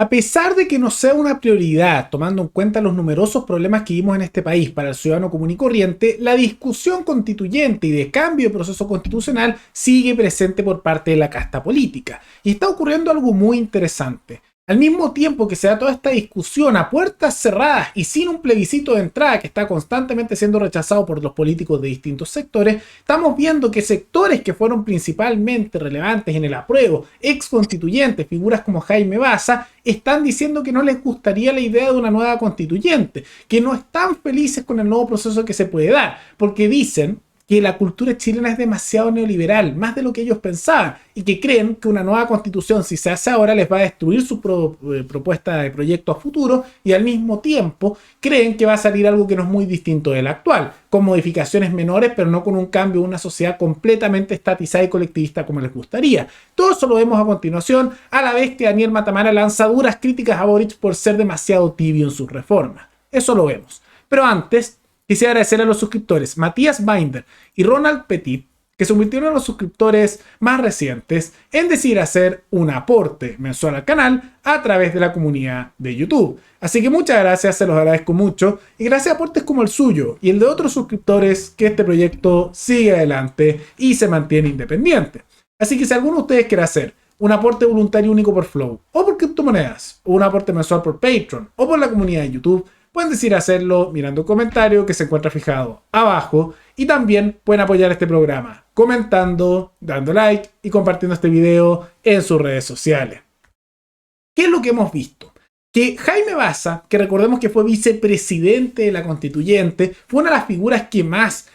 A pesar de que no sea una prioridad, tomando en cuenta los numerosos problemas que vimos en este país para el ciudadano común y corriente, la discusión constituyente y de cambio de proceso constitucional sigue presente por parte de la casta política. Y está ocurriendo algo muy interesante. Al mismo tiempo que se da toda esta discusión a puertas cerradas y sin un plebiscito de entrada que está constantemente siendo rechazado por los políticos de distintos sectores, estamos viendo que sectores que fueron principalmente relevantes en el apruebo, ex constituyentes, figuras como Jaime Baza, están diciendo que no les gustaría la idea de una nueva constituyente, que no están felices con el nuevo proceso que se puede dar, porque dicen que la cultura chilena es demasiado neoliberal, más de lo que ellos pensaban, y que creen que una nueva constitución, si se hace ahora, les va a destruir su propuesta de proyecto a futuro, y al mismo tiempo creen que va a salir algo que no es muy distinto del actual, con modificaciones menores, pero no con un cambio de una sociedad completamente estatizada y colectivista como les gustaría. Todo eso lo vemos a continuación, a la vez que Daniel Matamala lanza duras críticas a Boric por ser demasiado tibio en sus reformas. Eso lo vemos. Pero antes, quisiera agradecer a los suscriptores Matías Binder y Ronald Petit, que se convirtieron en los suscriptores más recientes en decidir hacer un aporte mensual al canal a través de la comunidad de YouTube. Así que muchas gracias, se los agradezco mucho, y gracias a aportes como el suyo y el de otros suscriptores que este proyecto sigue adelante y se mantiene independiente. Así que si alguno de ustedes quiere hacer un aporte voluntario único por Flow, o por criptomonedas, o un aporte mensual por Patreon, o por la comunidad de YouTube, pueden decidir hacerlo mirando un comentario que se encuentra fijado abajo, y también pueden apoyar este programa comentando, dando like y compartiendo este video en sus redes sociales. ¿Qué es lo que hemos visto? Que Jaime Baza, que recordemos que fue vicepresidente de la Constituyente, fue una de las figuras que más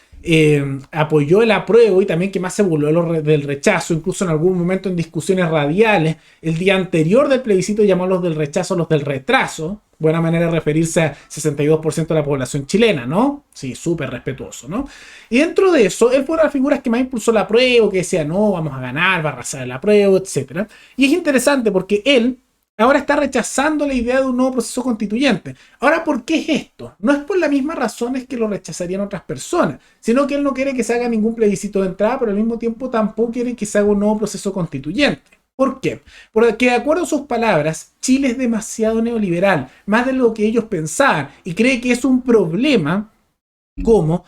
apoyó el apruebo y también que más se burló del rechazo, incluso en algún momento en discusiones radiales. El día anterior del plebiscito llamó a los del rechazo los del retraso. Buena manera de referirse a 62% de la población chilena, ¿no? Sí, súper respetuoso, ¿no? Y dentro de eso, él fue una de las figuras que más impulsó el apruebo, que decía, no, vamos a ganar, va a arrasar el apruebo, etc. Y es interesante porque él ahora está rechazando la idea de un nuevo proceso constituyente. Ahora, ¿por qué es esto? No es por las mismas razones que lo rechazarían otras personas, sino que él no quiere que se haga ningún plebiscito de entrada, pero al mismo tiempo tampoco quiere que se haga un nuevo proceso constituyente. ¿Por qué? Porque de acuerdo a sus palabras, Chile es demasiado neoliberal, más de lo que ellos pensaban, y cree que es un problema como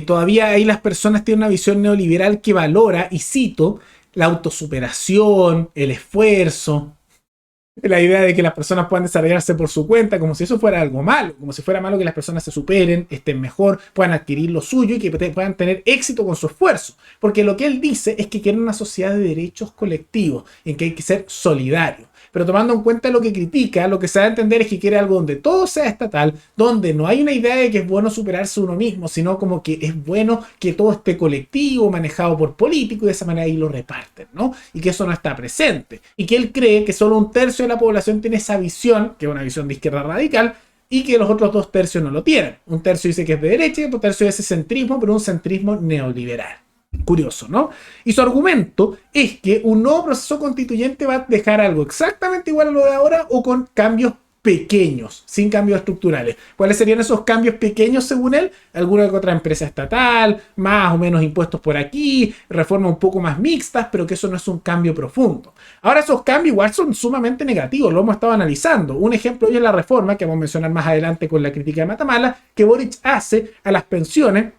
todavía ahí las personas tienen una visión neoliberal que valora, y cito, la autosuperación, el esfuerzo, la idea de que las personas puedan desarrollarse por su cuenta, como si eso fuera algo malo, como si fuera malo que las personas se superen, estén mejor, puedan adquirir lo suyo y que puedan tener éxito con su esfuerzo. Porque lo que él dice es que quiere una sociedad de derechos colectivos, en que hay que ser solidario. Pero tomando en cuenta lo que critica, lo que se da a entender es que quiere algo donde todo sea estatal, donde no hay una idea de que es bueno superarse uno mismo, sino como que es bueno que todo esté colectivo, manejado por políticos, y de esa manera ahí lo reparten, ¿no? Y que eso no está presente. Y que él cree que solo un tercio de la población tiene esa visión, que es una visión de izquierda radical, y que los otros 2 tercios no lo tienen. Un tercio dice que es de derecha y otro tercio es ese centrismo, pero un centrismo neoliberal. Curioso, ¿no? Y su argumento es que un nuevo proceso constituyente va a dejar algo exactamente igual a lo de ahora o con cambios pequeños, sin cambios estructurales. ¿Cuáles serían esos cambios pequeños según él? Alguna que otra empresa estatal, más o menos impuestos por aquí, reformas un poco más mixtas, pero que eso no es un cambio profundo. Ahora esos cambios igual son sumamente negativos, lo hemos estado analizando. Un ejemplo hoy es la reforma, que vamos a mencionar más adelante con la crítica de Matamala, que Boric hace a las pensiones,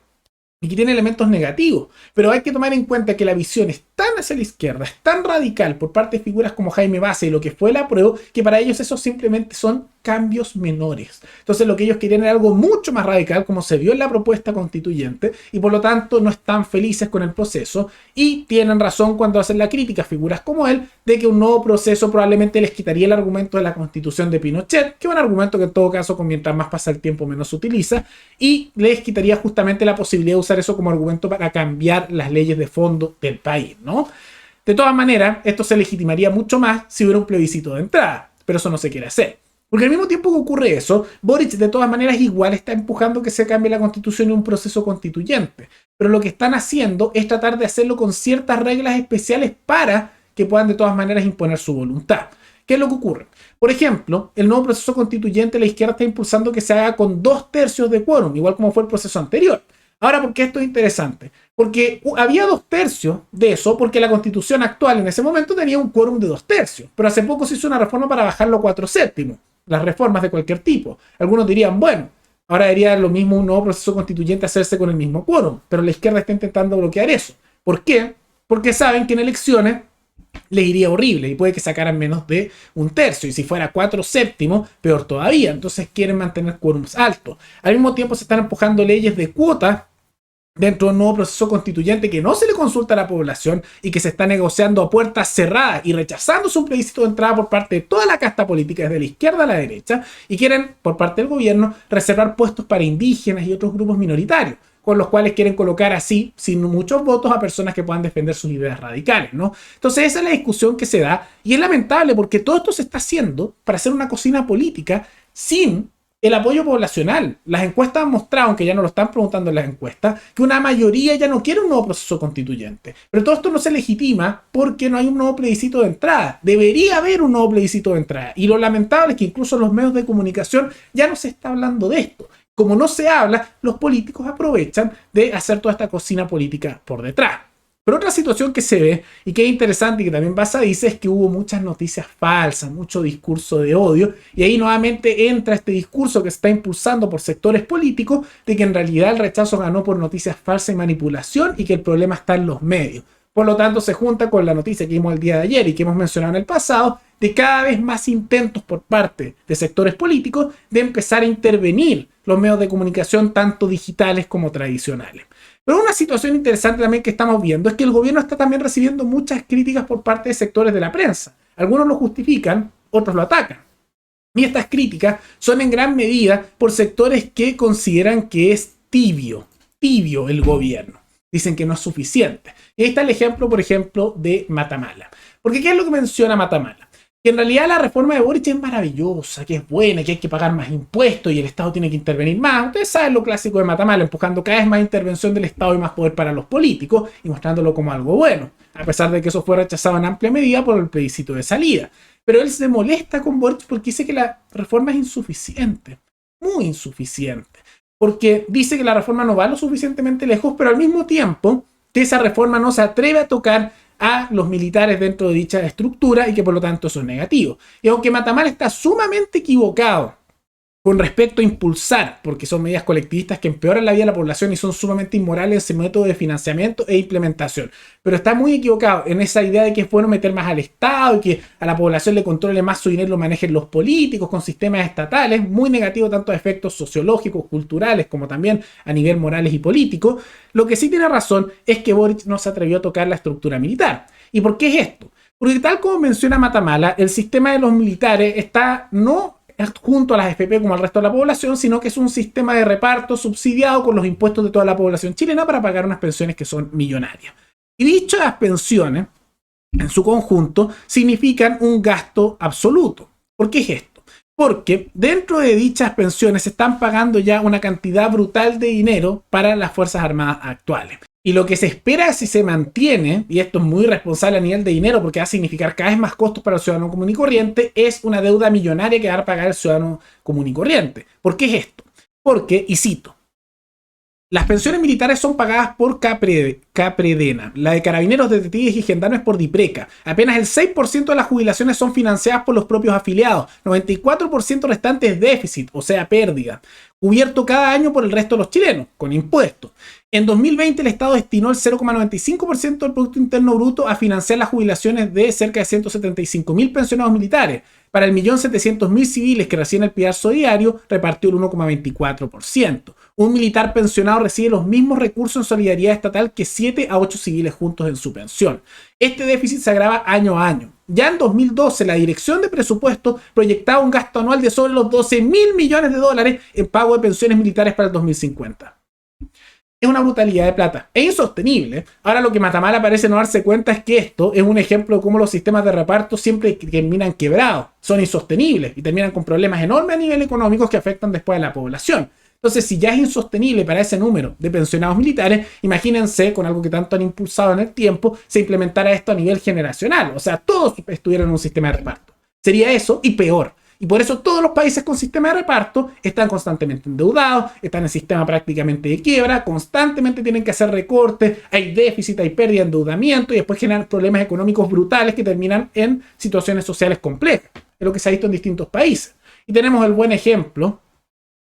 y que tiene elementos negativos, pero hay que tomar en cuenta que la visión es tan hacia la izquierda, es tan radical por parte de figuras como Jaime Baza y lo que fue el apruebo, que para ellos esos simplemente son cambios menores. Entonces lo que ellos querían era algo mucho más radical, como se vio en la propuesta constituyente, y por lo tanto no están felices con el proceso, y tienen razón cuando hacen la crítica a figuras como él, de que un nuevo proceso probablemente les quitaría el argumento de la constitución de Pinochet, que es un argumento que en todo caso, mientras más pasa el tiempo, menos se utiliza, y les quitaría justamente la posibilidad de usar eso como argumento para cambiar las leyes de fondo del país, ¿no? De todas maneras, esto se legitimaría mucho más si hubiera un plebiscito de entrada, pero eso no se quiere hacer. Porque al mismo tiempo que ocurre eso, Boric de todas maneras igual está empujando que se cambie la constitución en un proceso constituyente. Pero lo que están haciendo es tratar de hacerlo con ciertas reglas especiales para que puedan de todas maneras imponer su voluntad. ¿Qué es lo que ocurre? Por ejemplo, el nuevo proceso constituyente, la izquierda está impulsando que se haga con 2 tercios de quórum, igual como fue el proceso anterior. Ahora, ¿por qué esto es interesante? Porque había 2/3 de eso, porque la constitución actual en ese momento tenía un quórum de 2/3, pero hace poco se hizo una reforma para bajarlo a 4/7, las reformas de cualquier tipo. Algunos dirían, bueno, ahora debería lo mismo un nuevo proceso constituyente hacerse con el mismo quórum, pero la izquierda está intentando bloquear eso. ¿Por qué? Porque saben que en elecciones les iría horrible y puede que sacaran menos de 1/3, y si fuera 4/7, peor todavía. Entonces quieren mantener quórums altos. Al mismo tiempo se están empujando leyes de cuota dentro de un nuevo proceso constituyente que no se le consulta a la población y que se está negociando a puertas cerradas y rechazándose un plebiscito de entrada por parte de toda la casta política, desde la izquierda a la derecha, y quieren, por parte del gobierno, reservar puestos para indígenas y otros grupos minoritarios, con los cuales quieren colocar así, sin muchos votos, a personas que puedan defender sus ideas radicales, ¿no? Entonces esa es la discusión que se da, y es lamentable porque todo esto se está haciendo para hacer una cocina política sin el apoyo poblacional. Las encuestas han mostrado, aunque ya no lo están preguntando en las encuestas, que una mayoría ya no quiere un nuevo proceso constituyente. Pero todo esto no se legitima porque no hay un nuevo plebiscito de entrada. Debería haber un nuevo plebiscito de entrada. Y lo lamentable es que incluso en los medios de comunicación ya no se está hablando de esto. Como no se habla, los políticos aprovechan de hacer toda esta cocina política por detrás. Pero otra situación que se ve y que es interesante y que también pasa, dice, es que hubo muchas noticias falsas, mucho discurso de odio, y ahí nuevamente entra este discurso que se está impulsando por sectores políticos de que en realidad el rechazo ganó por noticias falsas y manipulación y que el problema está en los medios. Por lo tanto, se junta con la noticia que vimos el día de ayer y que hemos mencionado en el pasado, de cada vez más intentos por parte de sectores políticos de empezar a intervenir los medios de comunicación, tanto digitales como tradicionales. Pero una situación interesante también que estamos viendo es que el gobierno está también recibiendo muchas críticas por parte de sectores de la prensa. Algunos lo justifican, otros lo atacan. Y estas críticas son en gran medida por sectores que consideran que es tibio el gobierno. Dicen que no es suficiente. Y ahí está el ejemplo, por ejemplo, de Matamala. Porque ¿qué es lo que menciona Matamala? Que en realidad la reforma de Boric es maravillosa, que es buena, que hay que pagar más impuestos y el Estado tiene que intervenir más. Ustedes saben lo clásico de Matamala, empujando cada vez más intervención del Estado y más poder para los políticos y mostrándolo como algo bueno, a pesar de que eso fue rechazado en amplia medida por el plebiscito de salida. Pero él se molesta con Boric porque dice que la reforma es insuficiente, muy insuficiente, porque dice que la reforma no va lo suficientemente lejos, pero al mismo tiempo que esa reforma no se atreve a tocar a los militares dentro de dicha estructura y que por lo tanto son negativos. Y aunque Matamala está sumamente equivocado con respecto a impulsar, porque son medidas colectivistas que empeoran la vida de la población y son sumamente inmorales ese método de financiamiento e implementación, pero está muy equivocado en esa idea de que es bueno meter más al Estado y que a la población le controle más su dinero, lo manejen los políticos con sistemas estatales, muy negativo tanto a efectos sociológicos, culturales, como también a nivel morales y político. Lo que sí tiene razón es que Boric no se atrevió a tocar la estructura militar. ¿Y por qué es esto? Porque tal como menciona Matamala, el sistema de los militares está no junto a las FP como al resto de la población, sino que es un sistema de reparto subsidiado con los impuestos de toda la población chilena para pagar unas pensiones que son millonarias. Y dichas pensiones, en su conjunto, significan un gasto absoluto. ¿Por qué es esto? Porque dentro de dichas pensiones se están pagando ya una cantidad brutal de dinero para las Fuerzas Armadas actuales. Y lo que se espera si se mantiene, y esto es muy responsable a nivel de dinero porque va a significar cada vez más costos para el ciudadano común y corriente, es una deuda millonaria que va a pagar el ciudadano común y corriente. ¿Por qué es esto? Porque, y cito, las pensiones militares son pagadas por Capredena, la de carabineros, detectives y gendarmes por DIPRECA. Apenas el 6% de las jubilaciones son financiadas por los propios afiliados, 94% restante es déficit, o sea, pérdida, cubierto cada año por el resto de los chilenos, con impuestos. En 2020 el Estado destinó el 0,95% del Producto Interno Bruto a financiar las jubilaciones de cerca de 175.000 pensionados militares. Para el 1.700.000 civiles que reciben el pidazo diario, repartió el 1,24%. Un militar pensionado recibe los mismos recursos en solidaridad estatal que 7 a 8 civiles juntos en su pensión. Este déficit se agrava año a año. Ya en 2012, la Dirección de Presupuesto proyectaba un gasto anual de sobre los 12.000 millones de dólares en pago de pensiones militares para el 2050. Es una brutalidad de plata. Es insostenible. Ahora lo que Matamala parece no darse cuenta es que esto es un ejemplo de cómo los sistemas de reparto siempre terminan quebrados. Son insostenibles y terminan con problemas enormes a nivel económico que afectan después a la población. Entonces, si ya es insostenible para ese número de pensionados militares, imagínense con algo que tanto han impulsado en el tiempo, se implementara esto a nivel generacional. O sea, todos estuvieran en un sistema de reparto. Sería eso y peor. Y por eso todos los países con sistema de reparto están constantemente endeudados, están en sistema prácticamente de quiebra, constantemente tienen que hacer recortes, hay déficit, hay pérdida de endeudamiento y después generan problemas económicos brutales que terminan en situaciones sociales complejas. Es lo que se ha visto en distintos países. Y tenemos el buen ejemplo,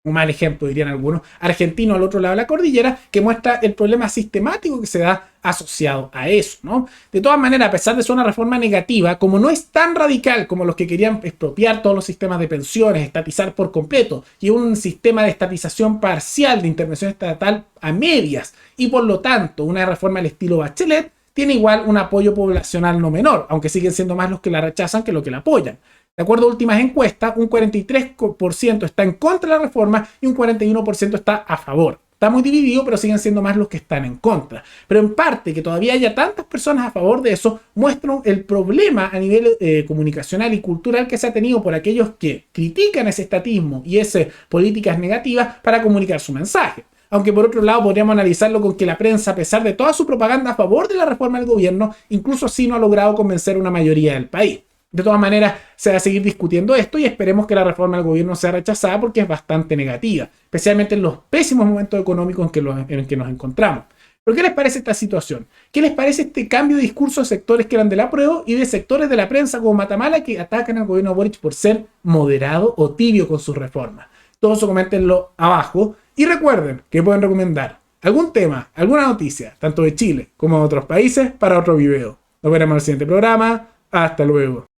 un mal ejemplo dirían algunos, argentino al otro lado de la cordillera, que muestra el problema sistemático que se da asociado a eso, ¿no? De todas maneras, a pesar de ser una reforma negativa, como no es tan radical como los que querían expropiar todos los sistemas de pensiones, estatizar por completo, y un sistema de estatización parcial de intervención estatal a medias, y por lo tanto una reforma al estilo Bachelet, tiene igual un apoyo poblacional no menor, aunque siguen siendo más los que la rechazan que los que la apoyan. De acuerdo a últimas encuestas, un 43% está en contra de la reforma y un 41% está a favor. Está muy dividido, pero siguen siendo más los que están en contra. Pero en parte, que todavía haya tantas personas a favor de eso, muestra el problema a nivel comunicacional y cultural que se ha tenido por aquellos que critican ese estatismo y esas políticas negativas para comunicar su mensaje. Aunque por otro lado podríamos analizarlo con que la prensa, a pesar de toda su propaganda a favor de la reforma del gobierno, incluso así no ha logrado convencer a una mayoría del país. De todas maneras, se va a seguir discutiendo esto y esperemos que la reforma del gobierno sea rechazada porque es bastante negativa, especialmente en los pésimos momentos económicos en que nos encontramos. ¿Pero qué les parece esta situación? ¿Qué les parece este cambio de discurso de sectores que eran del apruebo y de sectores de la prensa como Matamala que atacan al gobierno de Boric por ser moderado o tibio con sus reformas? Todo eso coméntenlo abajo y recuerden que pueden recomendar algún tema, alguna noticia, tanto de Chile como de otros países, para otro video. Nos veremos en el siguiente programa. Hasta luego.